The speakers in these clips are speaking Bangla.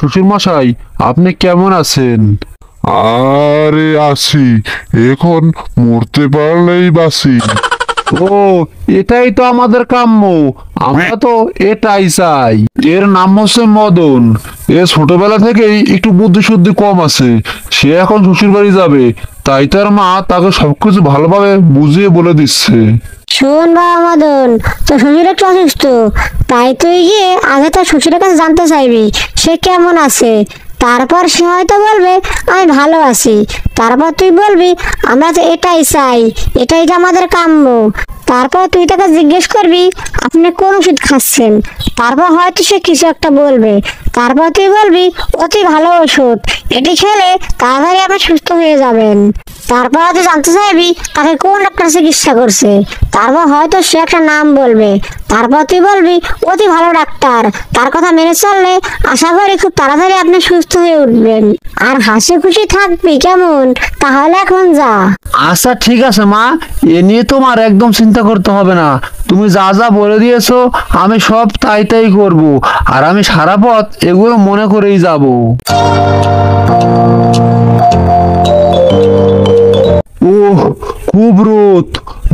শ্বশুর মশাই, আপনি কেমন আছেন? আরে আছি, এখন মরতে পারলেই বাঁচি। ও, এটাই তো আমাদের কাম্য। আমরা তো এটাই চাই। এর নাম হচ্ছে মদন। এ ছোটবেলা থেকেই একটু বুদ্ধি শুদ্ধি কম আছে। সে এখন শ্বশুর বাড়ি যাবে, তাই তার মা তাকে সবকিছু ভালোভাবে বুঝিয়ে বলে দিচ্ছে। শোন বাবা মদন, তোর শ্বশুর একটু অসুস্থ, তাই তুই গিয়ে আগে তোর শ্বশুরের কাছে জানতে চাইবি সে কেমন আছে। তারপর সে হয়তো বলবে আমি ভালো আছি। তারপর তুই বলবি আমরা তো এটাই চাই, এটাই তো আমাদের কাম্য। তারপর তুই তাকে জিজ্ঞেস করবি আপনি কোন ওষুধ খাচ্ছেন। তারপর হয়তো সে কিছু একটা বলবে। তারপর তুই বলবি অতি ভালো ওষুধ, এটি খেলে তাড়াতাড়ি আপনি সুস্থ হয়ে যাবেন। তারপর হয়তো জানতে চাইবি তাকে কোন ডাক্তার চিকিৎসা করছে। তারপর হয়তো সে একটা নাম বলবে। তারপর তুই বলবি অতি ভালো ডাক্তার, তার কথা মেনে চললে আশা করি খুব তাড়াতাড়ি আপনি সুস্থ হয়ে উঠবেন আর হাসি খুশি থাকবি। কেমন? তাহলে এখন যা। আচ্ছা ঠিক আছে মা, এ নিয়ে তোমার একদম চিন্তা করতে হবে না। তুমি যা যা বলে দিয়েছো আমি সব তাই তাই করব। আর আমি সারা পথ এগুলো মনে করেই যাব। ওহ, খুব রোদ।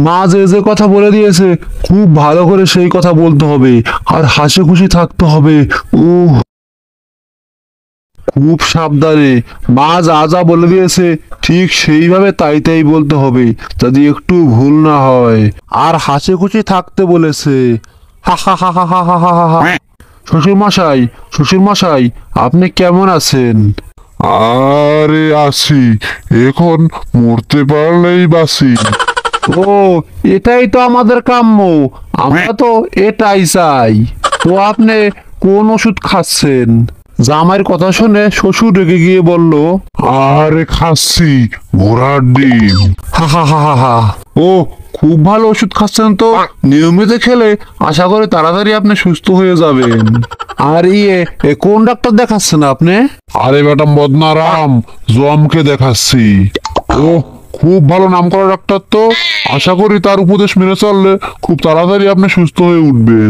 মা যে যে কথা বলে দিয়েছে খুব ভালো করে সেই কথা বলতে হবে আর হাসি খুশি থাকতে হবে। উহ, খুব সাবধানে। মা যা যা বলে দিয়েছে ঠিক সেইভাবে তাই তাই বলতে হবে, যদি একটু ভুল না হয়। আর হাসি খুশি থাকতে বলেছে। হা হা হা হা হা হা হা হা হা। শ্বশুর মশাই, শ্বশুর মশাই, আপনি কেমন আছেন? আরে আছি, এখন মরতে পারলেই বাঁচি। ও, এটাই তো আমাদের কাম্য। আমরা তো এটাই চাই। তো আপনি কোন ওষুধ খাচ্ছেন? জামাইয়ের কথা শুনে শ্বশুর রেগে গিয়ে বলল, আরে খাচ্ছি ঘোড়ার ডিম। হা হা হা হা হা। ও, খুব ভালো ওষুধ খাচ্ছেন তো। নিয়মিত খেলে আশা করি তাড়াতাড়ি আপনি সুস্থ হয়ে যাবেন। আর কোন ডাক্তার দেখাচ্ছেন আপনি? আরে বেটা মদনারাম, জমকে দেখাচ্ছি। ও খুব ভালো নামকরা ডাক্তার তো, আশা করি তার উপদেশ মেনে চললে খুব তাড়াতাড়ি আপনি সুস্থ হয়ে উঠবেন।